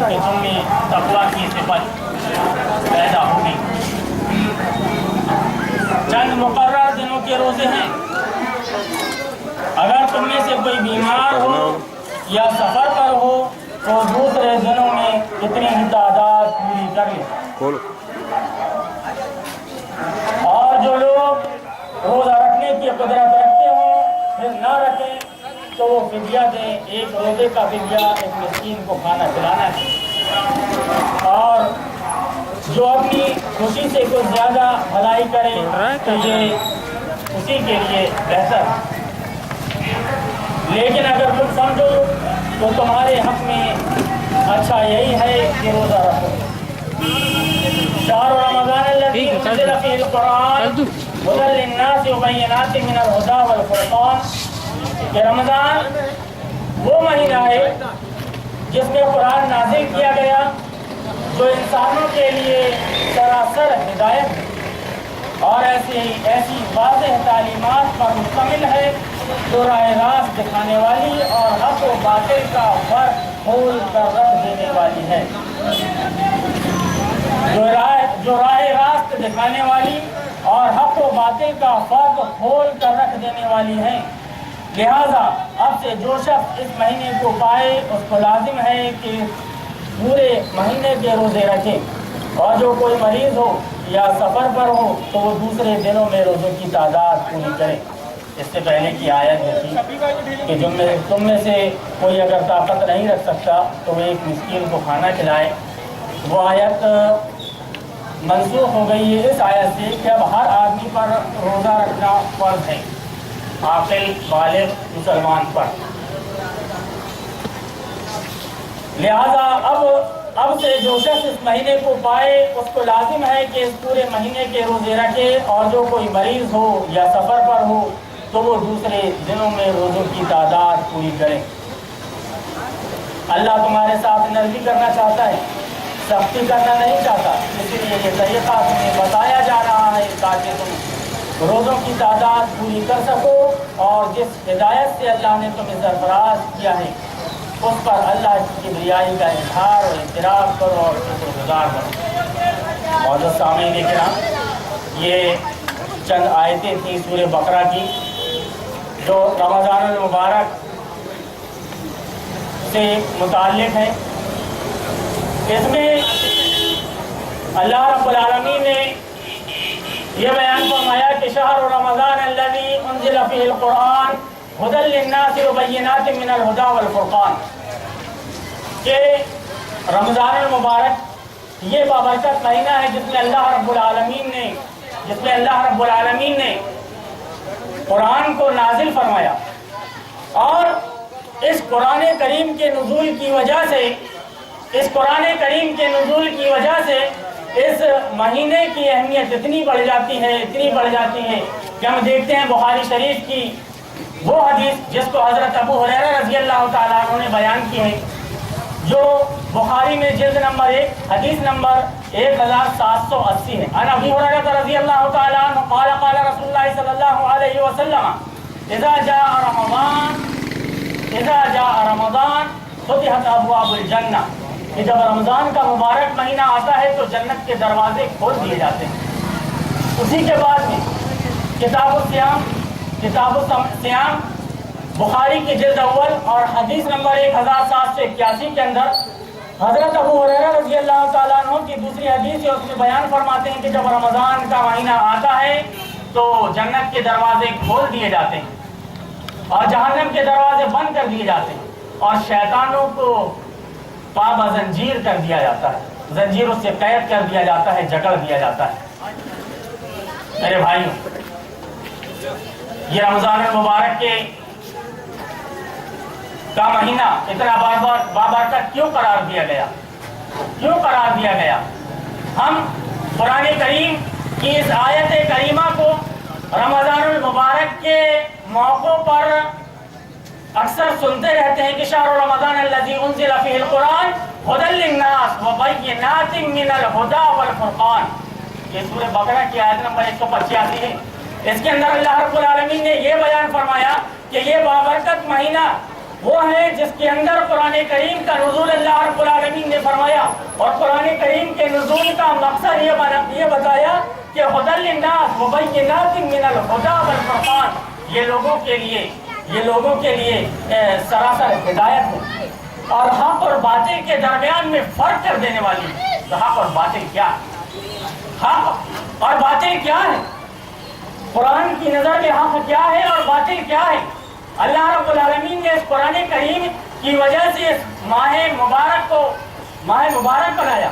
کہ تم میں تقویٰ کی صفت پیدا ہوگی۔ چند مقرر دنوں کے روزے ہیں، اگر تم میں سے کوئی بیمار ہو یا سفر پر ہو تو دوسرے دنوں میں اتنی ہی تعداد پوری کر لیں۔ اور جو لوگ روزہ رکھنے کی قدرت رکھتے ہوں پھر نہ رکھیں تو وہ فدیہ دیں، ایک روزے کا فدیہ ایک مسکین کو کھانا کھلانا ہے۔ اور جو اپنی خوشی سے کچھ زیادہ بھلائی کرے تو یہ اسی کے لیے بہتر ہے، لیکن اگر تم سمجھو تو تمہارے حق میں اچھا یہی ہے کہ روزہ رکھو۔ شہر رمضان الذی انزل فیہ القرآن ھدی للناس وبینات من الھدی والفرقان، کہ رمضان وہ مہینہ ہے جس میں قرآن نازل کیا گیا جو انسانوں کے لیے سراسر ہدایت ہے اور ایسی واضح تعلیمات پر مشتمل ہے جو راہ راست دکھانے والی اور حق و باطل کا فرق کھول کر رکھ دینے والی ہے، جو راہ راست دکھانے والی اور حق و باطل کا فرق کھول کر رکھ دینے والی ہے۔ لہذا اب سے جو شخص اس مہینے کو پائے اس کو لازم ہے کہ پورے مہینے کے روزے رکھے، اور جو کوئی مریض ہو یا سفر پر ہو تو وہ دوسرے دنوں میں روزوں کی تعداد پوری کرے۔ اس سے پہلے کی آیت تھی کہ تم میں سے کوئی اگر طاقت نہیں رکھ سکتا تو وہ ایک مسکین کو کھانا کھلائے، وہ آیت منسوخ ہو گئی ہے اس آیت سے کہ اب ہر آدمی پر روزہ رکھنا فرض ہے، عاقل بالغ مسلمان پر۔ لہذا اب سے جو شخص اس مہینے کو پائے اس کو لازم ہے کہ اس پورے مہینے کے روزے رکھے، اور جو کوئی مریض ہو یا سفر پر ہو تو وہ دوسرے دنوں میں روزوں کی تعداد پوری کرے۔ اللہ تمہارے ساتھ نرمی کرنا چاہتا ہے، سختی کرنا نہیں چاہتا، اس لیے یہ طریقہ تمہیں بتایا جا رہا ہے تاکہ تم روزوں کی تعداد پوری کر سکو، اور جس ہدایت سے اللہ نے تمہیں سرفراز کیا ہے اس پر اللہ کی کبریائی کا اظہار اور اعتراف کرو اور شکر گزار کرو۔ معزز سامعین کرام، یہ چند آیتیں تھیں سورہ بقرہ کی جو رمضان المبارک سے متعلق ہیں۔ اس میں اللہ رب العالمین نے یہ بیان فرمایا کہ شہر رمضان الذی انزل فیہ القرآن ھدی للناس وبینات من الھدی والفرقان، کہ رمضان المبارک یہ بابرکت مہینہ ہے جس میں اللہ رب العالمین نے قرآن کو نازل فرمایا، اور اس قرآن کریم کے نزول کی وجہ سے اس مہینے کی اہمیت اتنی بڑھ جاتی ہے کہ ہم دیکھتے ہیں بخاری شریف کی وہ حدیث جس کو حضرت ابو ہریرہ رضی اللہ تعالیٰ عنہ نے بیان کی ہے، جو بخاری میں جلد نمبر 1 حدیث نمبر 1780 ہے۔ عن ابی ہریرہ رضی اللہ تعالیٰ عنہ قال قال رسول اللہ صلی اللہ علیہ وسلم اذا جاء رمضان فتحت ابواب الجنہ، کہ جب رمضان کا مبارک مہینہ آتا ہے تو جنت کے دروازے کھول دیے جاتے ہیں۔ اسی کے بعد میں کتاب الصیام بخاری کی جلد اول اور حدیث نمبر 1781 کے اندر حضرت ابو ہریرہ رضی اللہ تعالیٰ عنہ کی دوسری حدیث ہے، اس میں بیان فرماتے ہیں کہ جب رمضان کا مہینہ آتا ہے تو جنت کے دروازے کھول دیے جاتے ہیں اور جہنم کے دروازے بند کر دیے جاتے ہیں، اور شیطانوں کو پابہ زنجیر کر دیا جاتا ہے، زنجیروں سے قید کر دیا جاتا ہے، جکڑ دیا جاتا ہے۔ میرے بھائیوں، یہ رمضان المبارک کا مہینہ اتنا بابرکت کیوں قرار دیا گیا؟ ہم قرآن کریم کی اس آیت کریمہ کو رمضان المبارک کے موقع پر اکثر سنتے رہتے ہیں کہ شہر رمضان الذی انزل فیہ القرآن ھدی للناس وبینات من الھدی والفرقان، یہ سورہ بقرہ کی آیت نمبر 185 ہے۔ اس کے اندر اللہ رب العالمین نے یہ بیان فرمایا کہ یہ بابرکت مہینہ وہ ہے جس کے اندر قرآن کریم کا نزول اللہ رب العالمین نے فرمایا اور قرآن کریم کے نزول کا مقصد یہ بتایا کہ ھدی للناس وبینات من الھدی والفرقان، یہ لوگوں کے لیے سراسر ہدایت ہے اور حق اور باطل کے درمیان میں فرق کر دینے والی ہے۔ تو حق اور باطل کیا ہے؟ حق اور باطل کیا ہے؟ قرآن کی نظر میں حق کیا ہے اور باطل کیا ہے؟ اللہ رب العالمین نے اس قرآن کریم کی وجہ سے اس ماہ مبارک بنایا،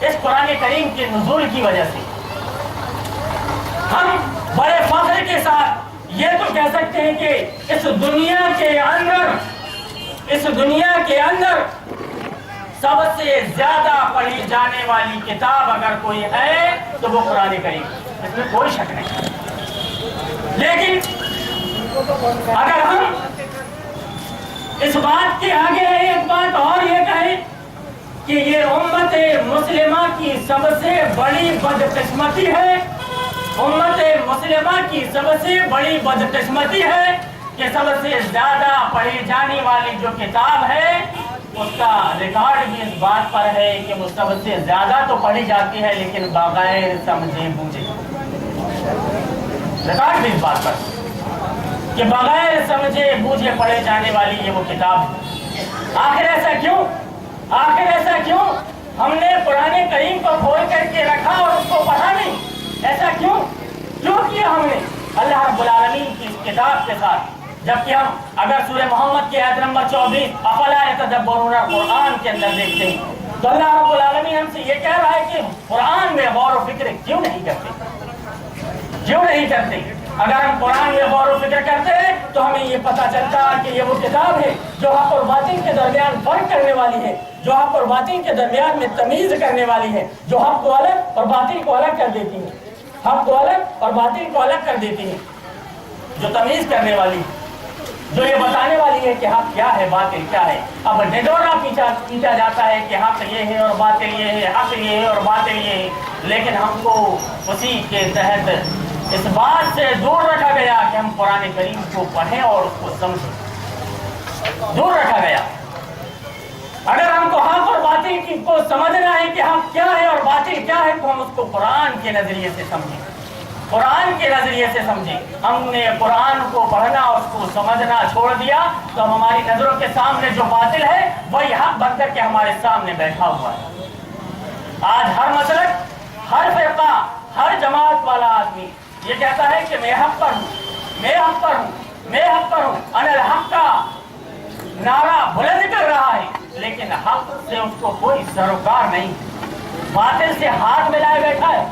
اس قرآن کریم کے نزول کی وجہ سے۔ ہم بڑے فخر کے ساتھ یہ تو کہہ سکتے ہیں کہ اس دنیا کے اندر سب سے زیادہ پڑھی جانے والی کتاب اگر کوئی ہے تو وہ قرآن کریم، اس میں کوئی شک نہیں۔ لیکن اگر ہم اس بات کے آگے ایک بات اور یہ کہیں کہ یہ امت مسلمہ کی سب سے بڑی بدقسمتی ہے، امت مسلمہ کی سب سے بڑی بدقسمتی ہے کہ سب سے زیادہ پڑھی جانے والی جو کتاب ہے اس کا ریکارڈ بھی اس بات پر ہے کہ وہ سب سے زیادہ تو پڑھی جاتی ہے لیکن بغیر سمجھے بوجھے، ریکارڈ بھی اس بات پر کہ بغیر سمجھے بوجھے پڑھے جانے والی یہ وہ کتاب ہے۔ آخر ایسا کیوں؟ ہم نے قرآن کریم کو کھول کر کے رکھا اور اس کو پڑھا نہیں، ایسا کیوں کیا ہم نے اللہ رب العالمین کی اس کتاب کے ساتھ؟ جبکہ ہم اگر سورہ محمد کی آیت نمبر 24 افلا یتدبرون القرآن کے اندر دیکھتے ہیں تو اللہ رب العالمین ہم سے یہ کہہ رہا ہے کہ قرآن میں غور و فکر کیوں نہیں کرتے؟ اگر ہم قرآن میں غور و فکر کرتے ہیں تو ہمیں یہ پتہ چلتا کہ یہ وہ کتاب ہے جو حق اور باطل کے درمیان فرق کرنے والی ہے، جو حق اور باطل کے درمیان میں تمیز کرنے والی ہے، جو حق کو الگ اور باطل کو الگ کر دیتی ہے، حق کو الگ اور باطل کو الگ کر دیتی ہے، جو تمیز کرنے والی، جو یہ بتانے والی ہے کہ حق کیا ہے باطل کیا ہے۔ اب ڈڈورا پیچھا جاتا ہے کہ حق یہ ہے اور باطل یہ ہے، حق یہ ہے اور باطل یہ ہے، لیکن ہم کو اسی کے تحت اس بات سے دور رکھا گیا کہ ہم قرآن کریم کو پڑھیں اور اس کو سمجھیں، دور رکھا گیا۔ اگر ہم کو حق اور باطل کو سمجھنا ہے کہ حق کیا ہے اور باطل کیا ہے تو ہم اس کو قرآن کے نظریے سے سمجھیں، قرآن کے نظریے سے سمجھیں۔ ہم نے قرآن کو پڑھنا اور اس کو سمجھنا چھوڑ دیا تو ہماری نظروں کے سامنے جو باطل ہے وہی حق بن کر کے ہمارے سامنے بیٹھا ہوا ہے۔ آج ہر مسلک، ہر فرقہ، ہر جماعت والا آدمی یہ کہتا ہے کہ میں حق پر ہوں، انا الحق کا نعرہ بلند کر رہا ہے، لیکن حق سے اس کو کوئی سروکار نہیں، باطل سے ہاتھ ملائے بیٹھا ہے۔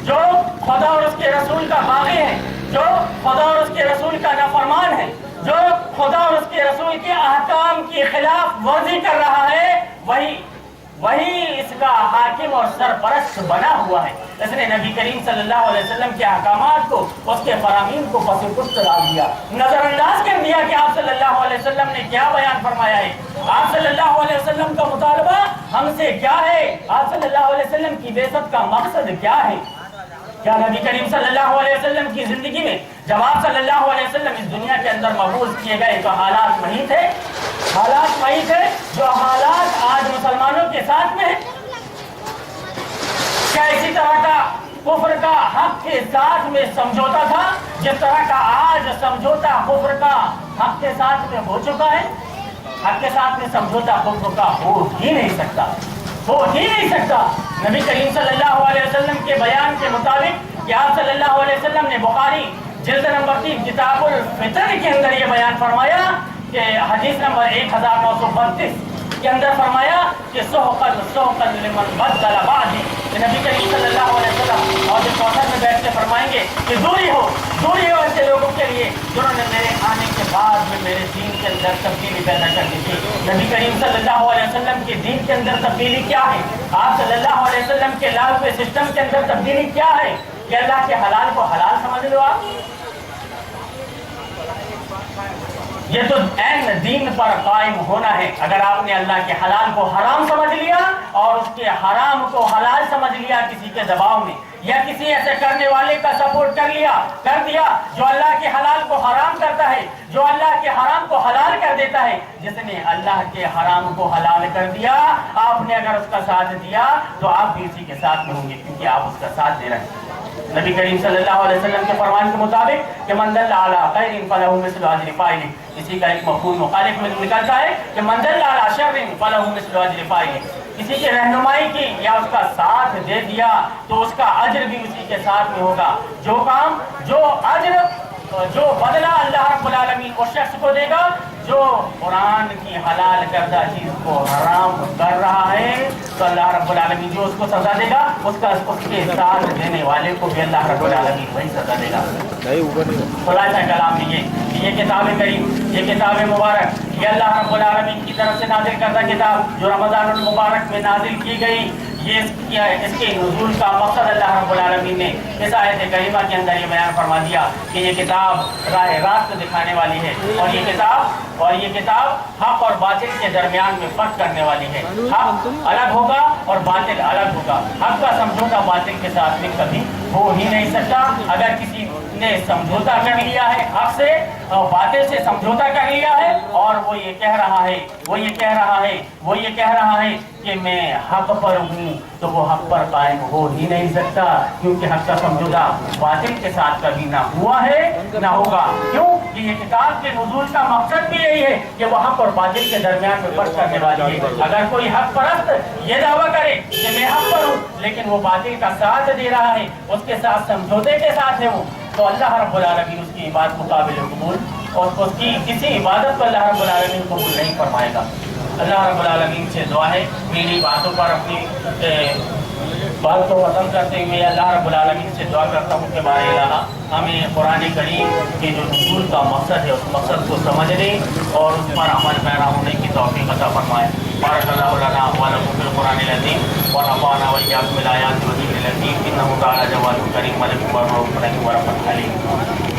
جو خدا اور اس کے رسول کا باغی ہے، جو خدا اور اس کے رسول کا نافرمان ہے، جو خدا اور اس کے رسول کے احکام کی خلاف ورزی کر رہا ہے، وہی اس کا حاکم اور سرپرست بنا ہوا ہے۔ اس نے نبی کریم صلی اللہ علیہ وسلم کے احکامات کو، اس کے فرامین کو پس پشت ڈال دیا، نظر انداز کر دیا کہ آپ صلی اللہ علیہ وسلم نے کیا بیان فرمایا ہے، آپ صلی اللہ علیہ وسلم کا مطالبہ ہم سے کیا ہے، آپ صلی اللہ علیہ وسلم کی بعثت کا مقصد کیا ہے۔ کیا نبی کریم صلی اللہ علیہ وسلم کی زندگی میں جب آپ صلی اللہ علیہ وسلم اس دنیا کے اندر مبعوث کیے گئے تو حالات وہی تھے جو حالات آج مسلمانوں کے ساتھ میں ہیں؟ کیا اسی طرح کا کفر کا حق کے ساتھ میں سمجھوتا تھا جس طرح کا آج سمجھوتا کفر کا حق کے ساتھ میں ہو چکا ہے؟ حق کے ساتھ میں سمجھوتا کفر کا ہو ہی نہیں سکتا۔ نبی کریم صلی اللہ علیہ وسلم کے بیان کے مطابق کہ آپ صلی اللہ علیہ وسلم نے بخاری جلد نمبر 3 کتاب الفتن کے اندر یہ بیان فرمایا کہ حدیث نمبر 1932 کے اندر فرمایا کہ سحقا لمن بدل بعدی، کہ نبی کریم صلی اللہ علیہ وسلم اور جب کوثر میں بیٹھ کے فرمائیں گے کہ دوری ہو ایسے لوگوں کے لیے جنہوں نے میرے آنے کے بعد میں میرے دین کے اندر تبدیلی پیدا کر دی تھی۔ نبی کریم صلی اللہ علیہ وسلم کے دین کے اندر تبدیلی کیا ہے؟ آپ صلی اللہ علیہ وسلم کے لائے ہوئے سسٹم کے اندر تبدیلی کیا ہے کہ اللہ کے حلال کو حلال سمجھ لو آپ؟ یہ تو عین دین پر قائم ہونا ہے۔ اگر آپ نے اللہ کے حلال کو حرام سمجھ لیا اور اس کے حرام کو حلال سمجھ لیا کسی کے دباؤ میں، یا کسی ایسے کرنے والے کا سپورٹ کر دیا جو اللہ کے حلال کو حرام کرتا ہے، جو اللہ کے حرام کو حلال کر دیتا ہے، جس نے اللہ کے حرام کو حلال کر دیا، آپ نے اگر اس کا ساتھ دیا تو آپ بھی اسی کے ساتھ میں ہوں گے، کیونکہ آپ اس کا ساتھ دے رہے ہیں۔ نبی کریم صلی اللہ علیہ وسلم کے فرمان کے مطابق کہ من دل علی خیر فلہ مثل اجر فاعلہ، اسی کا ایک مفہوم مخالف میں نکلتا ہے کہ من دل علی شر فلہ مثل اجر فاعلہ، کسی کی رہنمائی کی یا اس کا ساتھ دے دیا تو اس کا اجر بھی اسی کے ساتھ میں ہوگا۔ جو کام، جو اجر، جو بدلہ اللہ رب العالمین اس شخص کو دے گا جو قرآن کی حلال کردہ چیز کو حرام کر رہا ہے، تو اللہ رب العالمین جو اس کو سزا دے گا اس کے ساتھ دینے والے کو بھی اللہ رب العالمین وہی سزا دے گا۔ خلاصہ کلام یہ کتاب کریم، یہ کتاب مبارک، یہ اللہ رب العالمین کی طرف سے نازل کردہ کتاب جو رمضان المبارک میں نازل کی گئی، اس کے نزول کا مقصد اللہ رب العالمین نے اس آیت کریمہ کے اندر یہ بیان فرما دیا کہ یہ کتاب راہ راست دکھانے والی ہے، اور یہ کتاب حق اور باطل کے درمیان میں فرق کرنے والی ہے۔ حق الگ ہوگا اور باطل الگ ہوگا، حق کا سمجھوتا باطل کے ساتھ میں کبھی ہو ہی نہیں سکتا۔ اگر کسی نے سمجھوتا کر لیا ہے حق سے اور باطل سے سمجھوتا کر لیا ہے، اور وہ یہ کہہ رہا ہے کہ میں حق پر ہوں، تو وہ حق پر قائم ہو ہی نہیں سکتا، کیونکہ حق کا سمجھوتا باطل کے ساتھ کبھی نہ ہوا ہے نہ ہوگا۔ کیوں کہ یہ کتاب کے نزول کا مقصد بھی یہی ہے کہ وہ حق اور باطل کے درمیان میں فرق کرنے والی ہے۔ اگر کوئی حق پرست یہ دعویٰ کرے کہ میں حق پر ہوں لیکن وہ باطل کا ساتھ دے رہا ہے، اس کے ساتھ سمجھوتے کے ساتھ ہے وہ، تو اللہ رب العالمین اس کی عبادت کو قابل قبول اور اس کی کسی عبادت کو اللہ رب العالمین قبول نہیں فرمائے گا۔ اللہ رب العالمین سے دعا ہے میری باتوں پر اپنی بات کو ختم کرتے ہوئے اللہ رب العالمین سے دعا کرتا ہوں کہ بارے الہ ہمیں قرآن کریم کے جو نزول کا مقصد ہے اس مقصد کو سمجھنے اور اس پر عمل پیرا ہونے کی توفیق عطا فرمائے۔ بارک اللہ لنا ولکم فی القرآن العظیم ونفعنا وإیاکم بالآیات والذکر الحکیم، انہ تعالی جواد کریم ملک ورحمۃ اللہ ورحمۃ اللہ۔